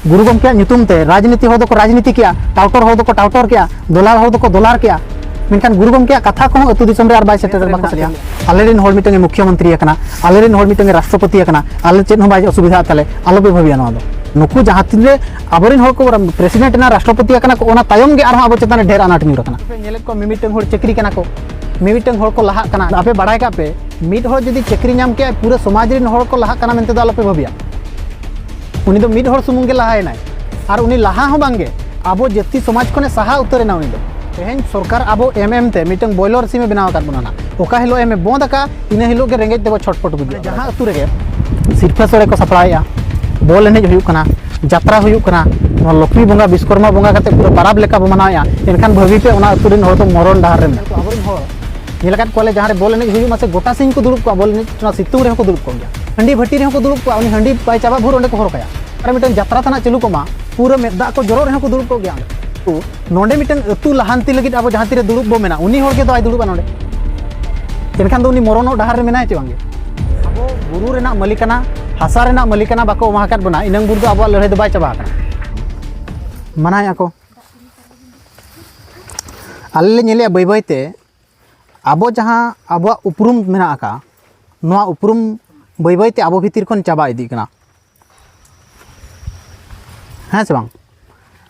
गुरु गमके ᱧᱩᱛᱩᱢ ᱛᱮ राजनीति हो को राजनीति किया, टाउटर हो को टाउटर किया, दोलार हो को दोलार किया। मेनखान गुरु गमके कथा को अतु दिसम रे आर बाय सेटर बाको सलिया आलेरिन होल मिटंगे मुख्यमंत्री कना, आलेरिन होल मिटंगे राष्ट्रपति कना, आले चेन हो बाय असुविधा ताले आलो बे भाबिया नवा दो नुकु जहां तिरे आबरिन होल को प्रेसिडेंट ना राष्ट्रपति कना को ओना तायम गे आरो आबो चेतन ढेर अनाट न्यूर कना नेले को मिमिटंग होल चक्री कना को मिमिटंग होल को लाहा कना आपे बाडाय का पे मिट होल जदी चक्री नाम के पूरा समाज रिन होल को लाहा कना मेनते दो आलो पे भाबिया उनी दो मिट होल सुमुंगे लाहाय नाय और उनी लाहा हो बांगे आबो जति समाज कोने सहा उतरे ना उनी दो तेहेन सरकार आबो एमएम ते मिटंग बॉयलर सिमे बनाव काट बना ओका हिलो एम बंद का इन हिलो के रेंगेज देबो छटपट गुद जहां अतु रेगे सिरफा सोरे को सप्लाया बॉल एनेज हुयु कना यात्रा हुयु कना लक्ष्मी बंगा विश्वकर्मा बंगा काते पूरा बराब लेका बो मनाया एनखान भाबी पे ओना अतु रिन होर तो मरण डाहर रे आबरिन होर निलकात कोले जहां रे बॉल एनेज हुयु मासे गोटा सिंह को दुरुप को बॉल एनेज ना सितुंग रे को दुरुप को गया हंडी भट्टी रे को दुरुप को उनी हंडी पाय चाबा भोर ओंडे को होर काया अरे मिटन यात्रा तना चलु कोमा पूरा मेदा को जरो रे को दुरुप को गया नोंडे मिटन अतु लहांती लगित अब जहां तिरे दुरुप बो मेना उनी होर के तो आय दुरुप नोंडे एनखान दो उनी मरणो डाहर रे मेनाय चे बांगे अब गुरु रेना मालिकाना हासा रेना मालिकाना बाको माहाकात बना इनंग बुर दो अब लड़ाई दो बाय चाबा kana मनाया को आले नेले बाय बाय ते अब जहां अब उपरुम मेना आका नोआ उपरुम बाय बाय ते अब भीतर कोन चाबा इदी कना हाँ से बांग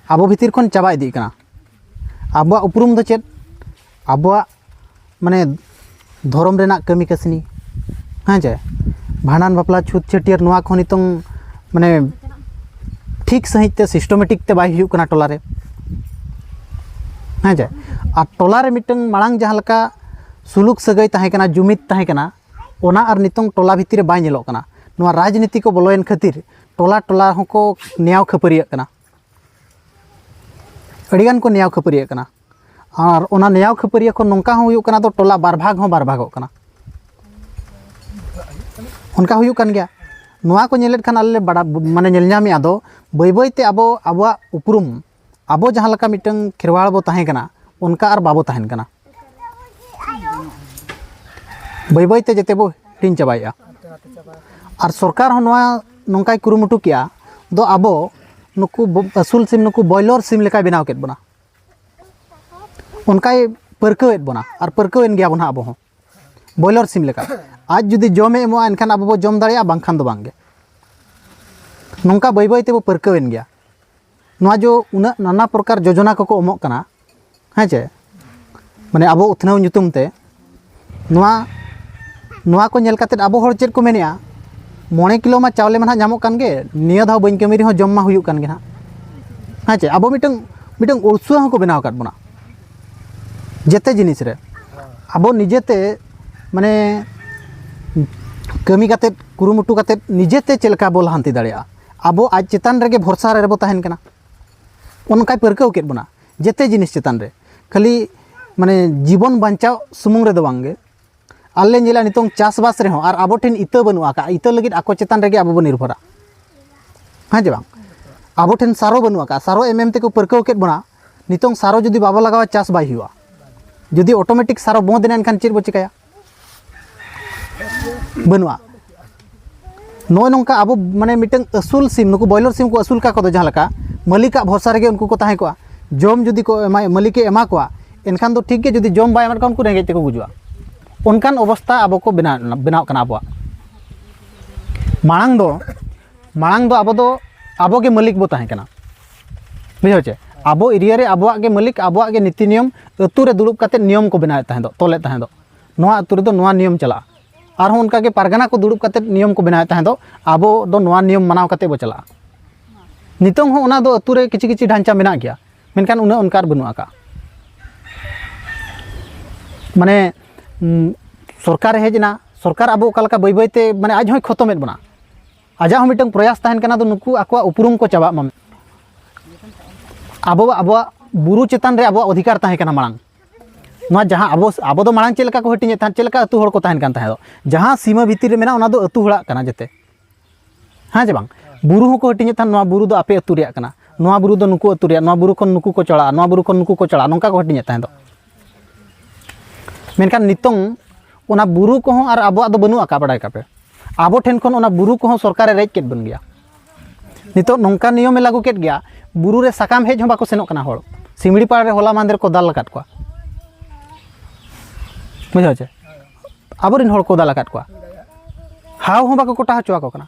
अब भीतर कोन चाबा इदी कना अब उपरुम दो चेत अब माने धर्म रेना कमी कसनी हाँ जे भांडान बापला छूत छटियर नोआ को नितों माने ठीक सही ते सिस्टमेटिक ते बाय हुयु कना टोला रे हाँ जे आ टोला रे मिटंग मांग जहां लका सुलुक सगई ताहे कना जुमित ताहे कना ओना आर नितों टोला भीतर बाय नेलो कना नोआ राजनीति को बोलोयन खातिर टोला टोला होको न्याव खपरिया कना अड़िगान को न्याव खपरिया कना और ओना न्याव खपरिया को नोंका हो हुयु कना तो टोला बार भाग हो बार भागो कना उनका हुयु कन गया नोआ को नेलेट खान आले बड़ा माने नेल ᱧᱟᱢᱮ आदो बाय बाय ते आबो आबो उपरुम आबो जहां लका मिटंग खेरवाड़ बो ताहे कना उनका आर बाबो ताहेन कना बाय बाय ते जते बो हिन चाबाया और सरकार हो नोआ नोंकाय कुरुमुटु किया दो आबो नुकु असुल सिम नुकु बॉयलर सिम लेका बनाव केत बना उनकाय परकवेत बना और परकवेन गया बना आबो हो बॉयलर सिम लेका आज जुदी जमे एमो एनखान आबो बो जम दाड़िया बांखान दो बांगे नोंका बाय बाय ते बो परकवेन गया नोआ जो उना नाना प्रकार योजना को एमो कना हाँ जे माने आबो उथनाव ᱧᱩᱛᱩᱢ ते नोआ को नेल काते आबो हर चेत को मेनिया 9 किलो मा चावले मा नामो कान गे निया धाव बइन कमी रे जम मा हुयु कान गे ना हाँ जे आबो मिटंग मिटंग उर्सुआ हो को बनाव काट बना जेते जिनिस रे आबो निजेते माने कमी काते कुरुमुटु काते निजेते चेलका बोल हांती दाड़िया आबो आज चेतान रेगे भरोसा रे बो ताहेन कना उनकाय परकाव केत बना जेते जिनिस चेतान रे खाली माने जीवन बांचाव सुमुंग रे दो बांगे आले नेला नितों चासबास रे हो और आबो ठेन इता बनु आका इता लगित आको चेतान रेगे आबो बो निर्भरा हाँ जे बांग आबो ठेन सारो बनु आका सारो एमएम ते को परकाव केत बना नितों सारो जुदी बाबा लगावा चास बाय हुआ जुदी ऑटोमेटिक सारो बो देना एनखान चेर बो चिकाया बनुआ नो नोंका आबो माने मिटंग असुल सिम नुकु बॉयलर सिम को असुल का को जहां लका मालिका भरोसा रेगे उनको को ताहे को जम जुदी को मालिके एमा को एनखान दो ठीक गे जुदी जम बाय एमा उनको रेंगे ते को गुजुआ उनकान अवस्था आबो को बनाव कना आबो मांग दो आबो के मालिक बो ताहे कना बुझो चे आबो एरिया रे आबो के मालिक आबो के नीति नियम अतु रे दुलुप काते नियम को बनाए ताहे दो तोले ताहे दो नोआ अतु रे दो नोआ नियम चला और उनका के पारगाना को दुड़ुब काते नियम को बनाए ताहे दो आबो दो नोआ नियम मनाव काते बो चला नितों हो ओना दो अतु रे किछि किछि ढांचा मेना गया मेनखान उना उनकार बनु आका माने सरकार हेजना सरकार आबो कालका बाय बाय ते माने आज होय खतमेत बना आजा हो मिटंग प्रयास ताहेन कना दो नुकु आको उपरुम को चाबा मा आबो बुरु चेतान रे आबो अधिकार ताहे कना मांग नोआ जहां आबो दो मांग चेलका को हटिने तान चेलका अतु होड़ को ताहेन कान ताहे दो जहां सीमा भीतर रे मेना ओना दो अतु होड़ा कना जते हाँ जे बांग बुरु हो को हटिने तान नोआ बुरु दो आपे अतु रिया कना नोआ बुरु दो नुकु अतु रिया नोआ बुरु खन नुकु को चला नोआ बुरु खन नुकु को चला नोंका को हटिने ताहे दो मेनखान नितों ओना बुरु को और आबो दो बनु आका बडाय कापे आबो ठेन खन ओना बुरु को सरकार रेज केत बन गया नितो नौका नियम लागू केट गया बुरु रे साकाम हेज बाको सेनोक कना होड़ सिमड़ीपाड़ रे होला मांदेर को दाल लकाट को बुझाओ चे आबोरिन होड़ को दाल लकाट को हाव हो बाको कोटा हचुआ को कना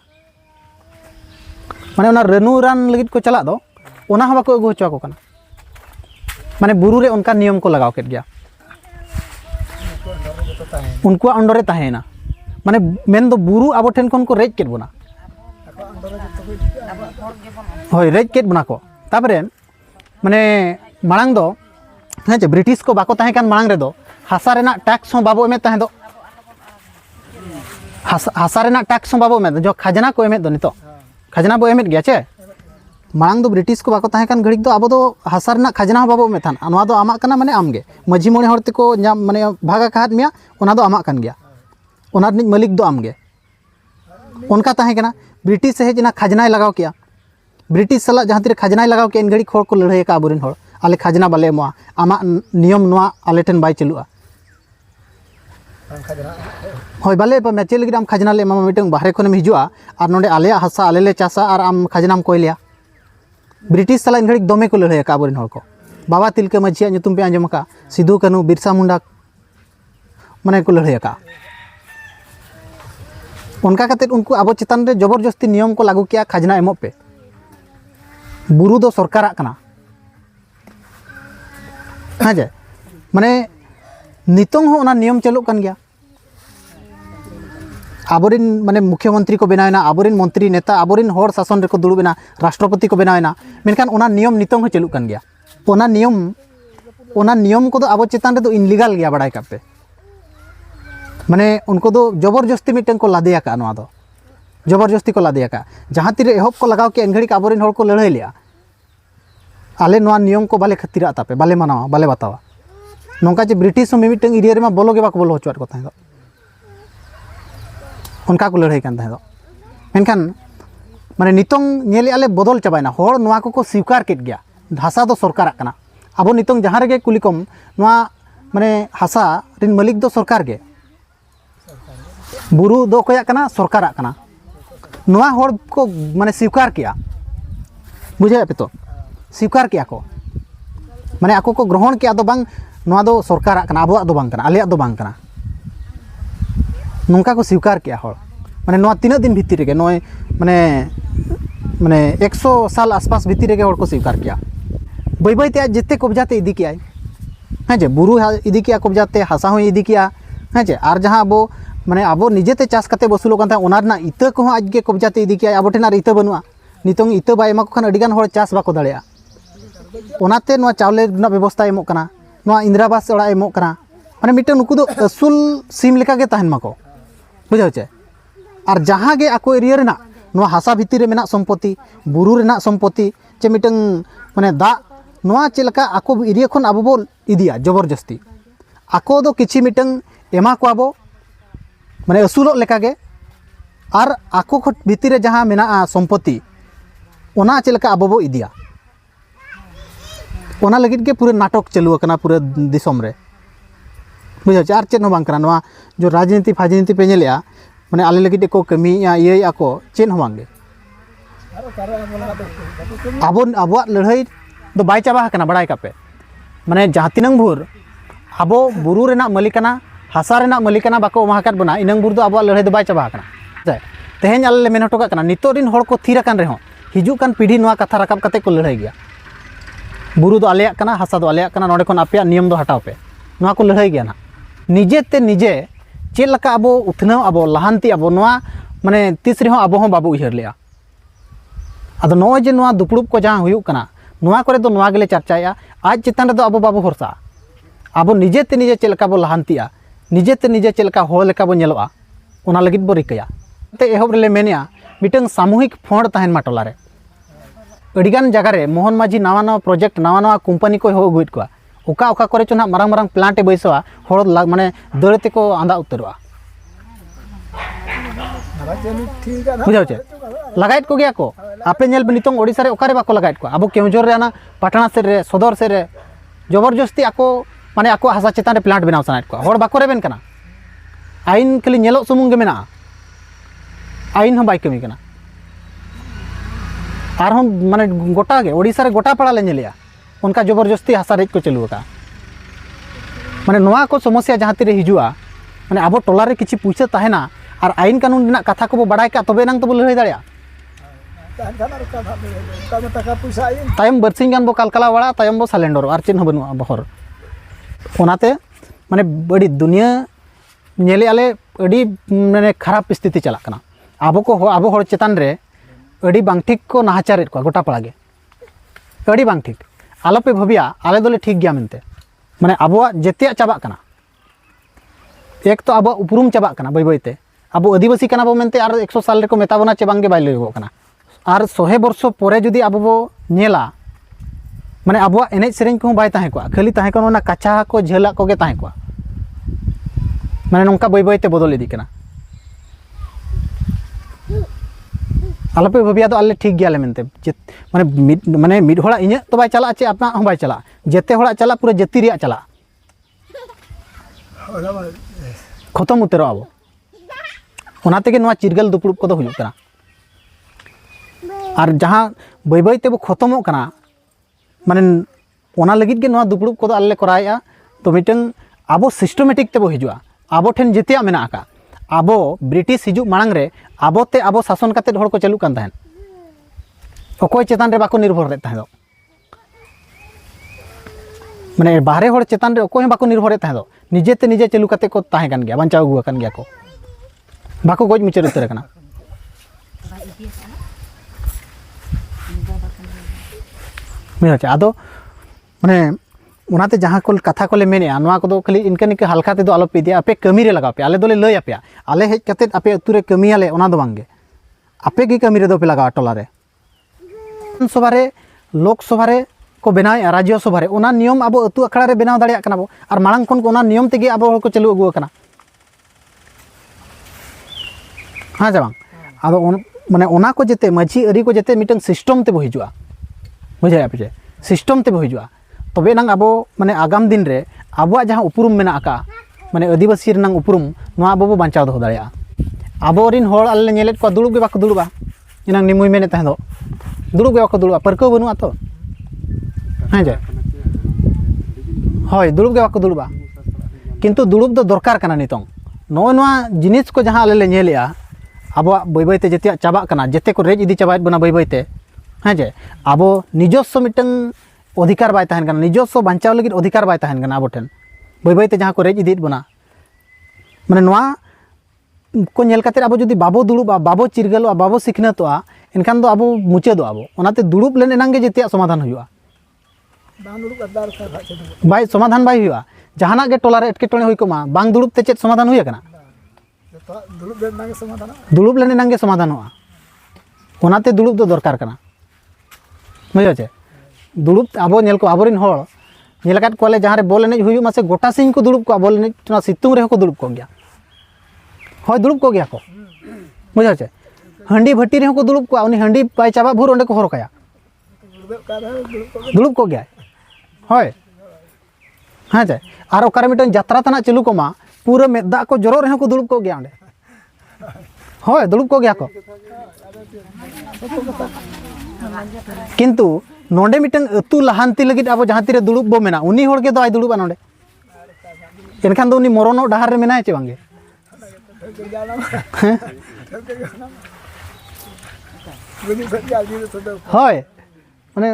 माने ओना रेनु रान लगित को चला दो ओना हो बाको अगु हचुआ को कना माने बुरु रे उनका नियम को लगाव केट गया उनको अंडरे ताहेना माने मेन दो बुरु आबो ठेन कोन को रेज केट बोना होय रेज केट बना को तापरे माने मांग दो हाँ चे ब्रिटिश को बाको ताहे कान मांग रे दो हासा रेना टैक्स हो बाबो एमे ताहे दो हासा रेना टैक्स हो बाबो एमे जो खजना को एमे दो नितो खजना बो एमे गया चे मांग दो ब्रिटिश को बाको ताहे कान घड़ी दो आबो दो हासा रेना खजना हो बाबो एमे थान अनवा दो आमा कना माने आमगे मझी मोणे हरते को माने भागा काट मिया ओना दो आमा कान गया ओना निज मालिक दो आमगे उनका ताहे कना ब्रिटिश से हेजना खजनाय लगाव किया ब्रिटिश साला जहाँ तीर खजनाय लगाव के इन घड़ी खोर को लड़ाई का आबोरिन होड़ आले खजना बाले एमोआ आमा नियम नोआ आले ठेन बाय चलुआ होय बाले पे चेल लगी आम खजना ले एमा मिटंग बाहरे खन हिजुआ और नोडे आले हासा आले ले चासा और आम खजनाम कोय लिया ब्रिटिश साला इन घड़ी दमे को लड़ाई का आबोरिन होड़ को बाबा तिलका माझिया ᱧᱩᱛᱩᱢ पे आंजम का सिधु कानू बिरसा मुंडा माने को लड़ाई का उनका कते उनको आबो चितान रे जबरदस्ती नियम को लागू किया खजना एमो पे बुरु दो सरकार कना हाँ जे माने नितोंग हो ओना नियम चलुक कान गया आबोरिन माने मुख्यमंत्री को बनावेना आबोरिन मंत्री नेता आबोरिन होड़ शासन रे को दुड़ुबेना राष्ट्रपति को बनावेना मेनखान ओना नियम नितोंग हो चलुक कान गया ओना नियम को दो आबो चितान रे दो इनलीगल गया बड़ाई कापे माने उनको दो जबरदस्ती मिटन को लादेया का नवा दो जबरदस्ती को लादेया का जहाँ तीर एहब को लगाव के एनघड़ी का आबोरिन होड़ को लड़ाई लिया आले नवा नियम को बाले खतिरा तापे बाले मानावा बाले बतावा नौका जे ब्रिटिश मिमिटन एरिया रे मा बोलो गे बाको बोलो हचुआत को ताहे दो उनका को लड़ाई कान ताहे दो मेनखान माने नितोंग नेले आले बदल चाबायना होड़ नवा को स्वीकार केट गया हासा दो सरकार कना आबो नितोंग जहाँ रे कुलिकम नवा माने हासा रिन मालिक दो सरकार गे बुरु दो कोया कना सरकार कना नवा होड़ को माने स्वीकार किया बुझे पे तो स्वीकार किया को माने आको को ग्रहण किया दो बांग नवा दो सरकार कना आबो दो बांग कना आलिया दो बांग कना नोंका को स्वीकार किया होड़ माने नवा तीना दिन भीतर रे नय माने माने 100 साल आसपास भीतर रे होड़ को स्वीकार किया बई बई ते जिते कब्जाते इदी किया हाँ जे बुरु इदी किया कब्जाते हासा हो इदी किया हाँ जे आर जहाँ आबो माने आबो निजेते चाष करते बसुलो कान ओना रना इता को आज के कब्जाते इदी किया आबो ठेन आर इता बनुआ नितोंग इता बाय एमा को खान अडिगान होड़ चाष बाको दाड़ेया ओनाते नवा चावले रना व्यवस्था एमोक कना नवा इंदिरावास ओड़ा एमोक कना माने मिटन नुकु दो असुल सीम लेका गे ताहेन माको बुझाव चे और जहाँ गे आको एरिया रेना नवा हासा भितिर रे मेना सम्पत्ति बुरु रेना सम्पत्ति चे मिटन माने दा नवा चेलका आको एरिया खन आबो बो इदिया जबरदस्ती आको दो किछि मिटन एमा को आबो माने असुलो लेका गे और आको भितिर रे जहाँ मेना सम्पत्ति ओना चेलका आबो बो इदिया ओना लगित के पूरे नाटक चलू करना पूरे दिसम रे बुझा चार चेन बांग करना नवा जो राजनीति फाजनीति पे नेलिया माने आले लगित को कमी ये आको चेन हो बांगे आबो आबो लड़ाई दो बाय चाबा करना बड़ाई कापे माने जहाँ तिनंग भूर आबो बुरु रेना मालिकाना हासा रेना मालिकाना बाको माहाकात बना इनंग भूर दो आबो लड़ाई दो बाय चाबा करना तेहेन आले मेन हटो करना नितो दिन होड़ को थीर कान रेहो हिजू कान पीढ़ी नवा कथा राकाब कते को लड़ाई गया बुरु दो आलेया कना हासा दो आलेया कना नोडे कोन आपेया नियम दो हटाव पे नवा को लड़ाई गया ना निजे ते निजे चेल लका आबो उथनाव आबो लहांती आबो नवा माने तीस रेहो आबो हो बाबू उहर लिया आदो नोय जे नवा दुपड़ुब को जहाँ हुयुक कना नवा करे दो नवा गेले चर्चाया आज चितान रे दो आबो बाबू भरसा आबो निजे ते निजे चेल लका बो लहांतिया निजे ते निजे चेल लका होड़ लेका बो नेलोआ ओना लगित बो रिकाया ते एहोब रेले मेनिया मिटंग सामूहिक फंड ताहेन मा टोला रे अडिगान जगह रे मोहन माझी नवा नवा प्रोजेक्ट नवा नवा कंपनी को हो अगुत को ओका ओका करे चो ना मारंग मारंग प्लांट ए बैसवा होड़ माने दड़ते को आंदा उतरवा बुझाव चे लगाइत को गया को आपे नेल नितोंग ओडिसा रे ओकारे बाको लगाइत को आबो केवझोर रे ना पटना से रे सदर से रे जबरदस्ती आको माने आको हासा चेतान रे प्लांट बनाव सनाइत को होड़ बाको रेबेन कना आइन खाली नेलो सुमुंग गे मेना आइन हम बाय कमी कना आरहम माने गोटा गे ओडिशा रे गोटा पाड़ा ले नेलिया उनका जबरदस्ती हासा रेज को चालू का माने नोआ को समस्या जहाँ तीरे हिजुआ माने आबो टोला रे किछि पुइसा ताहेना और आईन कानून रना कथा को बड़ाय का तबे नंग तो लड़ाई दाड़िया तायम बरसिंग गान बो कालकाला वाला तायम बो सालेंडर और चिन्ह बनुआ बहर ओनाते माने बड़ी दुनिया नेले आले अड़ी माने खराब स्थिति चला कना आबो को आबो हर चेतान रे अड़ी बांग ठीक को नाहाचारेत को गोटा पड़ा गे अड़ी बांग ठीक आलोपे भाबिया आले दोले ठीक गया मेनते माने आबोआ जेतिया चाबा कना एक तो आबो उपरुम चाबा कना बाई बाईते आबो आदिवासी कना बो मेनते आर 100 साल रे को मेताबोना चे बांगे बाय लइगो कना आर 100 वर्ष परे जुदी आबो बो नेला माने आबोआ एने सेरेंज को बाय ताहे को खाली ताहे को ना काचा को झेला को गे ताहे को माने नोंका बाई बाईते बदल इदी कना आलोपे भाबिया तो आले ठीक गया मेनते माने मिड होड़ा इने तो बाय चला चे अपना हम बाय चला जेते होड़ा चला पूरा जति रिया चला खत्म उतरो आबो ओनाते के नोआ चिरगल दुपुड़ुप को हुयुग कना और जहाँ बाई बाईते बो खत्मो कना माने ओना लगित के नोआ दुपुड़ुप को आले कराया तो मिटन आबो सिस्टमेटिक ते बो हिजुआ आबो ठेन जेतिया मेना का आबो ब्रिटिश हिजुग मांग रे आबोते आबो शासन काते हर को चालू कान ताहेन अकोय चेतान रे बाको निर्भर रे ताहे दो माने बाहरे हर चेतान रे अकोय बाको निर्भर रे ताहे दो निजेते निजे चालू काते को ताहे कान गया बांचाव गुआ कान गया को बाको गोज मुचर उतर कना मिराचे आदो माने उनाते जहाँ को कथा को ले मेने नोआ को दो खाली इनका निके हल्का ते दो आलो पे दिया आपे कमी रे लगाओ पे आले दोले लय आपे आले हेज कते आपे अतुरे कमी आले ओना दो बांगे आपे की कमी रे दो पे लगाओ टोला रे सभा रे लोक सभा रे को बनाय राज्य सभा रे ओना नियम आबो अतु अखड़ा रे बनाव दाड़िया कना बो और मांग कोन ओना नियम तेगे आबो को चालू अगु कना हाँ जाबांग आदो माने ओना को जेते माझी अरी को जेते मिटन सिस्टम ते बो हिजुआ बुझाय आपे सिस्टम ते बो हिजुआ तबे नंग आबो माने आगाम दिन रे आबोआ जहाँ उपरुम मेना आका माने आदिवासी रनंग उपरुम नोआ आबो बो बांचाव दो दाड़िया आबो रिन होड़ आले नेलेत को दुड़ुब गे बाको दुड़ुबा इनांग निमुय मेने ताहे दो दुड़ुब गे बाको दुड़ुबा परको बनुआ तो हाँ जे होय दुड़ुब गे बाको दुड़ुबा किंतु दुड़ुब दो दरकार कना नितोंग नोय नोआ जिनिस को जहाँ आले ले नेलेया आबोआ बाई बाईते जेतिया चाबा कना जेते को रेज इदी चाबायत बना बाई बाईते हाँ जे आबो निजस्व मिटन अधिकार बाय तहन कना निजस्व बांचाव लगित अधिकार बाय तहन कना आबो ठेन बाई बाईते जहाँ को रेज इदीत बना माने नोआ को नेल काते आबो जुदी बाबो दुड़ुबा बाबो चिरगलवा बाबो सिखनतवा एनखान दो आबो मुचादो आबो ओनाते दुड़ुब लेन एनांगे जेतिया समाधान हुआ बाय समाधान बाय हुआ जहाना गे टोला रे एटकेटोणे हुई कोमा बांग दुड़ुब ते चेत समाधान हुई कना दुड़ुब लेन एनांगे समाधान हुआ ओनाते दुड़ुब दो दरकार कना बुझो चे दुड़ुब आबो नेल को आबोरिन होड़ नेल काट कोले जहाँ रे बॉल एनेज हुई मासे गोटा सिंह को दुड़ुब को बॉल एनेज ना सितुंग रे को दुड़ुब को गया होय दुड़ुब को गया को बुझो चे हंडी भट्टी रे को दुड़ुब को उनी हंडी पाय चाबा भूर ओंडे को हर काया दुड़ुब को गया होय हाँ चे आर ओकारे मिटन यात्रा तना चालू कोमा पूरा मेदा को जरो रे को दुड़ुब को गया ओंडे होय दुड़ुब को गया को किंतु नोंडे मिटन अतु लहांती लगित आबो जहाँ तीरे दुड़ुब बो मेना उनी होड़ के दो आय दुड़ुबा नोंडे एनखान दो उनी मरणो डाहार रे मेनाय चे बांगे होय माने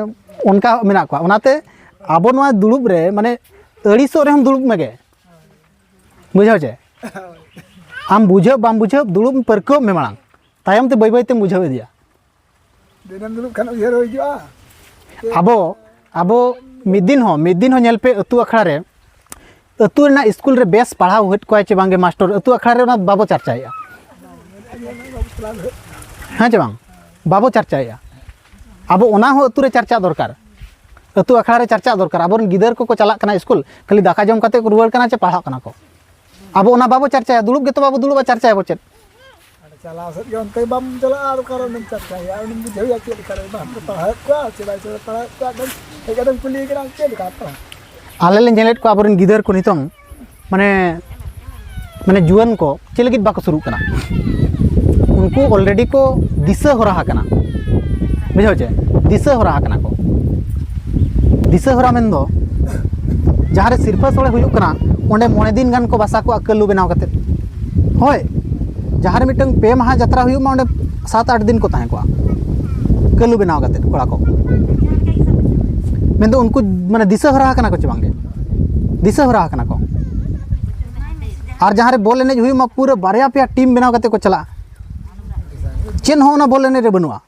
उनका मेना को ओनाते आबो नोआ दुड़ुब रे माने अड़ीसो रे हम दुड़ुब मेगे बुझाव चे आम बुझाव बाम बुझाव दुड़ुब परको मे मांग तायम ते बाई बाईते बुझाव दिया आबो आबो मिदिन हो नेल पे अतु अखड़ा रे अतु रेना स्कूल रे बेस पढ़ाव हट को चे बांगे मास्टर अतु अखड़ा रे बाबो चर्चाया हाँ चे बांग बाबो चर्चाया आबो ओना हो अतु रे चर्चा दरकार अतु अखड़ा रे चर्चा दरकार आबो गिदर को चला कना स्कूल खाली दाका जम काते को रुवाड़ कना चे पढ़ा कना को आबो ओना बाबो चर्चाया दुड़ुब गे तो बाबो दुड़ुबा चर्चाया बो चेत चला सत गंते बम चला आर कारण नम चर्चाया उन बुझे या चेत करे बम पढ़ा को चला चला पढ़ा को एकदम कुली के चेत का आले ले नेलेट को आबोरन गिदर को नितों माने जुआन को चे लगित बाको शुरू कना उनको ऑलरेडी को दिशा हो रहा कना बुझाव चे दिशा हरा कना को दिशा हरा मेन दो जहाँ रे सिरफा सोड़े हुयुक कना ओंडे 9 दिन गान को बासा को कल्लू बनाव कते होय जहाँ रे मिटंग पे महा यात्रा हुयुक मा ओंडे 7-8 दिन को ताहे को कल्लू बनाव कते कोड़ा को मेन दो उनको माने दिशा हरा कना को चबांगे दिशा हरा कना को और जहाँ रे बॉल एनेज हुई मा पूरा बारया पे टीम बनाव कते को चला चेन हो ना बॉल एनेज रे बनुआ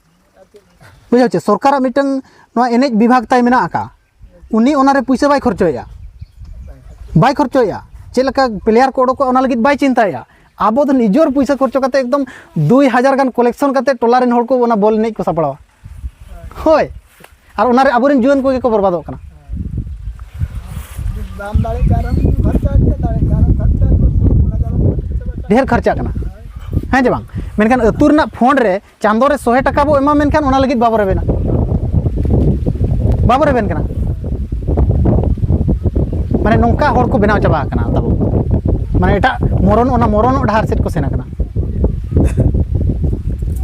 बुझाव चे सरकार मिटंग नवा एनेज विभाग ताई मेना आका उनी ओना रे पैसा बाय खर्चोया बाय खर्चोया चेलका प्लेयर को ओडको ओना लगित बाय चिंताया आबो तो निजोर पैसा खर्चो कते एकदम 2000 गान कलेक्शन कते टोला रेन हड़ को ओना बॉल एनेज को सापड़ावा होय और ओना रे आबोरेन जुआन को बर्बादोग कना दाम दाड़े कारण खर्चा के दाड़े कारण खर्चा ढेर खर्चा कना हाँ जे बांग मेनखान अतु रना फोन रे चांदो रे 100 टाका बो एमा मेनखान ओना लगित बाबो रेबेना कना माने नौका हड़ को बनाव चाबा कना तब माने एटा मरण डाहार सेट को सेना कना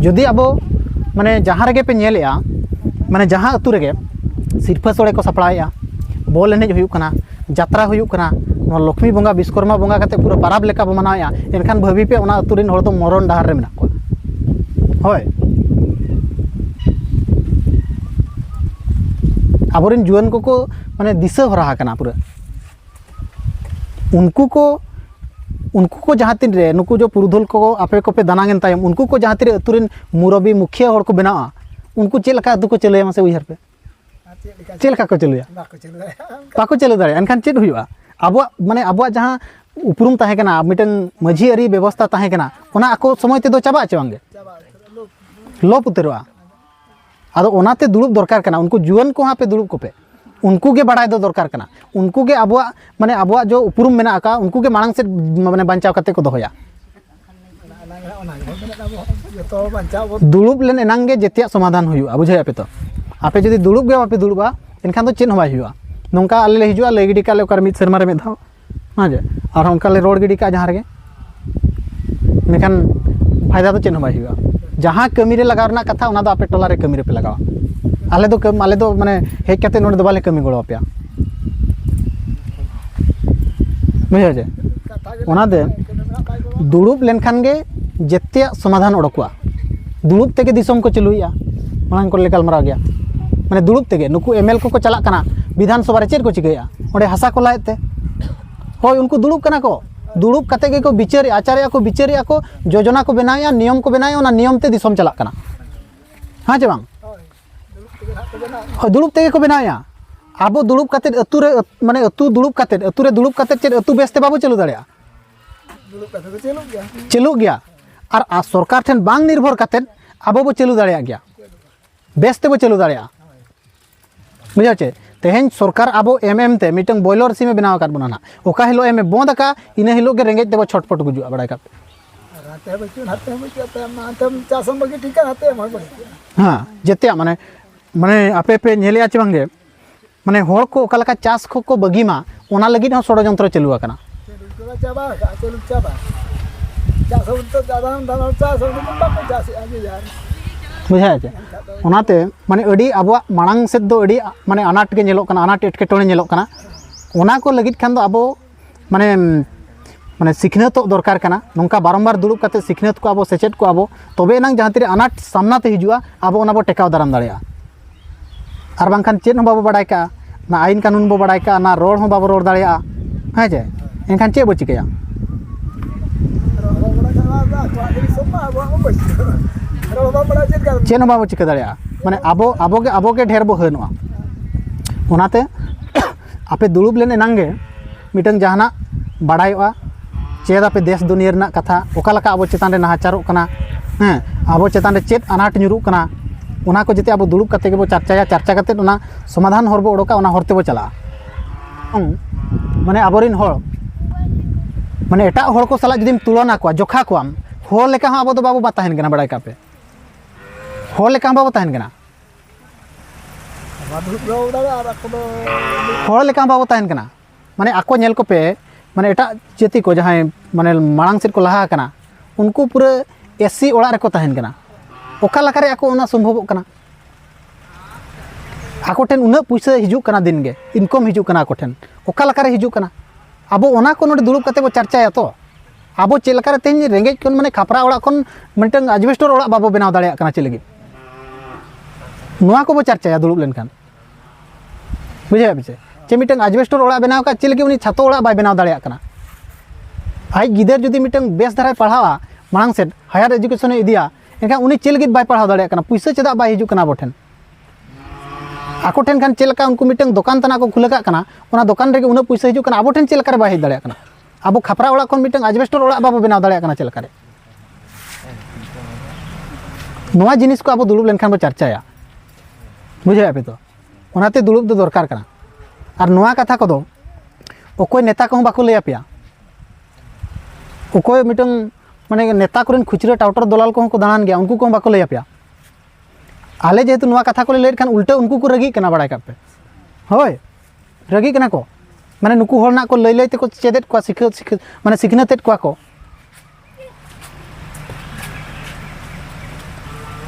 जदि अब माने जहाँ रेगे पे नेलेया माने जहाँ अतु रेगे सिरफा सोड़े को सपड़ाया बॉल एनेज हुयुक कना यात्रा हुयुक कना लक्ष्मी बंगा विश्वकर्मा बंगा कते पूरा पाराब लेका बो मनाया एनखान भाभी पे ओना अतु रेन हड़ तो मरण डाहार रे मेना को होय आबोरेन जुआन को माने दिशा हरा कना पूरा उनको को जहाँ तीन रे नुकु जो पुरुधुल को आपे को पे दानांगन तायम उनको को जहाँ तीन अतुरेन मुरबी मुखिया हड़ को बनावा उनको चेल का अतु को चलया मासे उइहर पे चेल का को चलया बाको चलु दाड़े एनखान चेद हुयुआ आबो माने आबो जहाँ उपरुम ताहे कना मिटन माझी अरी व्यवस्था ताहे कना ओना आको समय ते दो चाबा चवांगे लोप उतरवा आदो ओनाते दुड़ुब दरकार कना उनको जुआन को हाँ पे दुड़ुब को पे उनको के बड़ाई दो दरकार कना उनको के आबो माने आबो जो उपरुम मेना आका उनको के मांग से माने बांचाव कते को दोया दुड़ुब लेन एनांगे जेतिया समाधान हुयुआ बुझाय पे तो आपे जदि दुड़ुब गे आपे दुड़ुबा एनखान दो चेन होबाय हुयुआ नोंका आले हिजुआ लय गिडी काले ओकर मिद शर्मा रे में धाव हां जे और उनका ले रोड गिडी का जहाँ रे मेखान फायदा तो चेन होबाय हुयुआ जहाँ कमी रे लगाव रना कथा ओना दो आपे टोला रे कमी रे पे लगावा आले दो माने हेज कते नोडे दो बाले कमी गड़ो आपया बुझे जे ओना दे दुड़ुब लेनखान गे जेतिया समाधान ओडकोआ दुड़ुब तेगे दिसम को चलुइया मांग को लेकाल मरा गया माने दुड़ुब तेगे नुकु एमएल को चला कना विधानसभा रे चेद को चिकैया ओंडे हसा को लायते होय उनको दुड़ुब कना को दुड़ुब कते गे को बिचारी आचार्य को बिचारी को योजना को बनाया नियम को बनाया ओना नियम ते दिसम चला कना हाँ जे बांग दुड़ुब तेगे को बनाया आबो दुड़ुब कते अतु रे माने अतु दुड़ुब कते चेद अतु बेसते बाबू चलु दाड़िया चलु गया और सरकार ठेन बांग निर्भर कते आबो बो चलु दाड़िया गया बेसते बो चलु दाड़िया बुझा चे तेहेन सरकार आबो एमएम ते मिटंग बॉयलर सिमे बनाव काट बना ना ओका हिलो एमे बंद का इन हिलो के रेंगेज देबो छटपट गुजुआ बड़ाय का हां जेते माने आपे पे नेलिया चे बांगे माने हर को ओका लका चास को बगी मा ओना लगित हो षडयंत्र चलु आकना बुझा चे ओनाते माने अडी आबो मांग सेद दो अडी माने अनाट के नेलोक कना अनाट एटकेटोणे नेलोक कना ओना को लगित खान दो आबो माने सिखनत दरकार कना नोंका बारंबार दुड़ुब काते सिखनत को आबो सेचेट को आबो तबे नांग जहाँ तीरे अनाट सामना ते हिजुआ आबो ओना बो टेकाव दाराम दाड़िया और बांखान चेद हो बाबो बाड़ाय का ना आईन कानून बो बाड़ाय का ना रोड हो बाबो रोड दाड़िया हाँ जे एनखान चेद बो चिकैया चेन बाबो चिका दाड़िया माने आबो के ढेर बो हनुआ ओनाते आपे दुड़ुब लेने नांगे मिटंग जहाना बाड़ायोआ चेद आपे देश दुनिया रना कथा ओका लका आबो चेतान रे नाहाचारोग कना हैं आबो चेतान रे चेद अनाट nyuruग कना ओना को जेते आबो दुड़ुब कते गेबो चर्चा कते ओना समाधान हर बो ओडोका ओना हरते बो चला माने आबोरिन हर माने एटा हर को साला जदिम तुलना को जोखा को हर लेका आबो दो बाबू बाताहेन कना बाड़ाय कापे हर लेका बाबू ताहेन कना हर लेका बाबू ताहेन कना माने आको नेल को पे माने एटा जाति को जहां माने मांग सेट को लहा कना उनको पूरा एससी ओड़ा रे को ताहेन कना ओका लका रे आको ओना संभव कना ako ten una puisa hijuk kana din ge income hijuk kana ako ten oka lakare hijuk kana abo ona ko node dulub kate bo charchaya to abo che lakare ten rengej kon mane khapra oड़ा kon mentang asbestor oड़ा babo benaw dareya kana che lagi noa ko bo charchaya dulub lenkan bujhe biche che mitang asbestor oड़ा benaw ka che lagi uni chhato oड़ा bai benaw dareya kana ai gider jodi mitang bes dharai padhawa marang set higher education e idia enkan uni che lagi bai padhaw dareya kana puisa cheda bai hijuk kana abo ten ako ठेन Khan चेलका उनको मिटंग दुकान तना को खुले काना ओना दुकान रे उना पैसा हिजु काना आबो ठेन चेलका रे बाय हेज दाड़े काना आबो खपरा ओड़ा कोन मिटंग एस्बेस्टर ओड़ा बाबो बनाव दाड़े काना चेलका रे नोआ जिनिस को आबो दुलुब लेनखान बो चर्चाया बुझे आपे तो ओनाते दुलुब दो दरकार काना आर नोआ कथा को दो ओकोय नेता को बाको लय आपिया ओकोय मिटंग माने नेता कोरेन खुचरा टाउटर दलाल को दानान गया उनको को बाको लय आपिया आले जेहेतु नोआ कथा को लैड खान उल्टा उनको को रगी कना बड़ाय कापे होय रगी कना को माने नुकु होरना को लय लय ते को चेदेत को सिख माने सिखनातेत को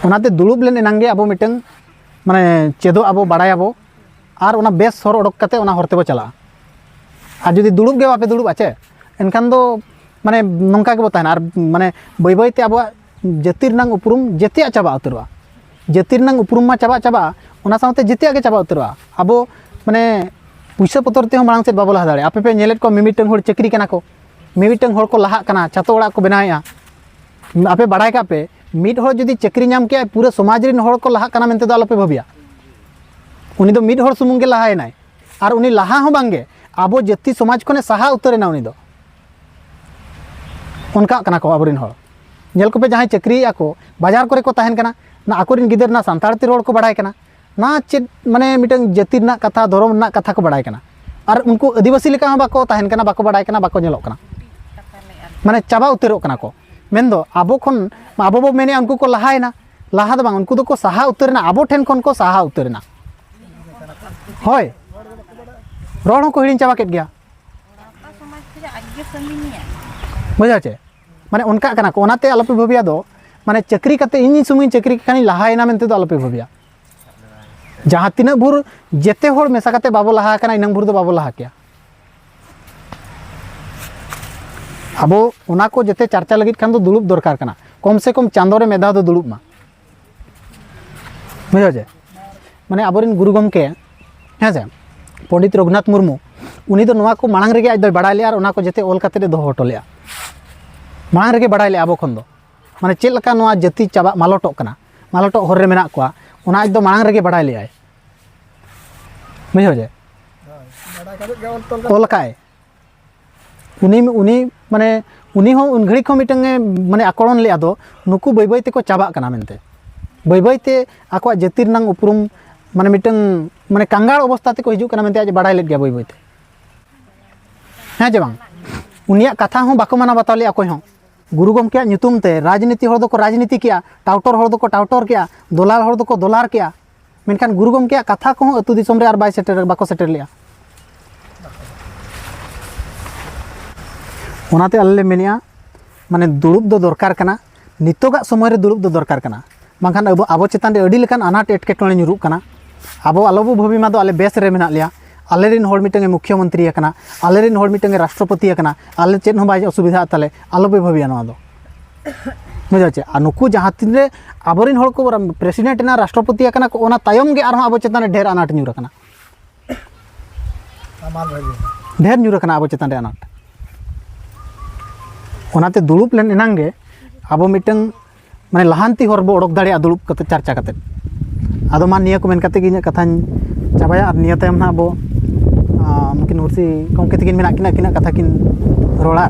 ओनाते दुलुब लेन एनांगे आबो मिटंग माने चेदो आबो बड़ाय आबो आर ओना बेस हर ओडक काते ओना हरते बो चला आर जदि दुलुब गे बापे दुलुब आछे एनखान दो माने नंका के बो ताहना आर माने बय बय ते आबो जतिर नंग उपरुम जतिया चाबा उतरवा जतिर नंग उपरुम मा चाबा चाबा ओना साउते जतिया के चाबा उतरवा आबो माने पुइसा पतर ते मांग से बाबो लहा दाड़े आपे पे नेलेट को मिमिटंग होड़ चक्री कना को मिमिटंग होड़ को लहा कना छातो ओड़ा को बनाया आपे बड़ाय का पे मिड होड़ जदी चक्री नाम के पूरा समाज रिन होड़ को लहा कना मेनते दो आलोपे भाबिया उनी दो मिड होड़ सुमुंग के लहाय नाय आर उनी लहा हो बांगे आबो जति समाज कोने सहा उतरेना उनी दो उनका कना को आबरिन होड़ नेल को पे जहां चक्री आको बाजार करे को ताहेन कना ना आकोरिन गिदर ना सांताड़ती रोड को बड़ाय कना ना चेद माने मिटंग जति ना कथा धर्म ना कथा को बड़ाय कना और उनको आदिवासी लेका बाको ताहेन कना बाको बड़ाय कना बाको नेलोक कना माने चाबा उतरोक कना को मेनदो आबो खन आबो बो मेने उनको को लहायना लहा दो बांग उनको दो को सहा उतरना आबो ठेन खन को सहा उतरना होय रोड को हिडिन चाबा केट गया बुझाचे माने उनका कना को ओनाते आलोपे भबिया दो माने चक्री कते इन सुमी चक्री खानी लहायना मेनते दो आलोपे भबिया जहाँ तीना भूर जेते होड़ मेसा कते बाबो लहा कना इनंग भूर दो बाबो लहा किया आबो ओना को जेते चर्चा लगित खान दो दुलुब दरकार कना कम से कम चांदो रे मेधा दो दुलुब मा बुझो जे माने आबोरिन गुरु गमके हे जे पंडित रघुनाथ मुर्मू उनी दो नोआ को मांग रेगे आज दो बड़ाय लिया ओना को जेते ओल कते दो हटो लिया मांग रेगे बड़ाय लिया आबो खन दो माने चेल लका नोआ जति चाबा मालोटो कना मालोटो हर रे मेना कोआ ओना आज दो मांग रेगे बड़ाय लिया बुझो जे ओल काय उनी माने उनी हो उन घड़ी को मिटंग माने आकड़न ले आदो नुकु बय बय ते को चाबा कना मेनते बय बय ते आको जतिर नंग उपरुम माने मिटंग माने कांगाड़ अवस्था ते को हिजु कना मेनते आज बड़ाय ले गया बय बय ते हे जे बांग उनिया कथा हो बाको माना बताले अकोय हो गुरु गमके ᱧᱩᱛᱩᱢ ते राजनीति हर दो राजनीति किया टाउटर हर दो टाउटर किया दोलार हर दो दोलार किया मेनखान गुरु गमके कथा को अतु दिसम रे आर बाय सेटर बाको सेटर लिया ओनाते अल्ले मेनिया माने दुलुब दो दरकार कना नितोगा समय रे दुलुब दो दरकार कना बांखान आबो चेतान रे अडी लेकान अनाट एटकेटोणे ᱧᱩᱨᱩᱜ कना आबो आलोबो भबी मा दो आले बेस रे मेना लिया आले रिन होड़ मिटंगे मुख्यमंत्री कना आले रिन होड़ मिटंगे राष्ट्रपति कना आले चेद हो बाय असुविधा ताले आलोबे भबिया नवा दो बुझाचे आ नुकु जहां तिन रे आबोरिन होड़ को प्रेसिडेंट ना राष्ट्रपति कना को ओना तायम गे आरो आबो चेतान रे ढेर अनाट ᱧᱩᱨ कना ढेर ᱧᱩᱨ कना आबो चेतान रे अनाट ओनाते दुलुब लेन एनांगे आबो मिटंग माने लहांती हर बो ओडक दाड़े दुलुब कते चर्चा कते आदो मान निया को मेन कते गिन कथान चाबाया आर निया तायम ना आबो मुमकिन उर्सी कम कते किन मेना किना कथा किन रोड़ा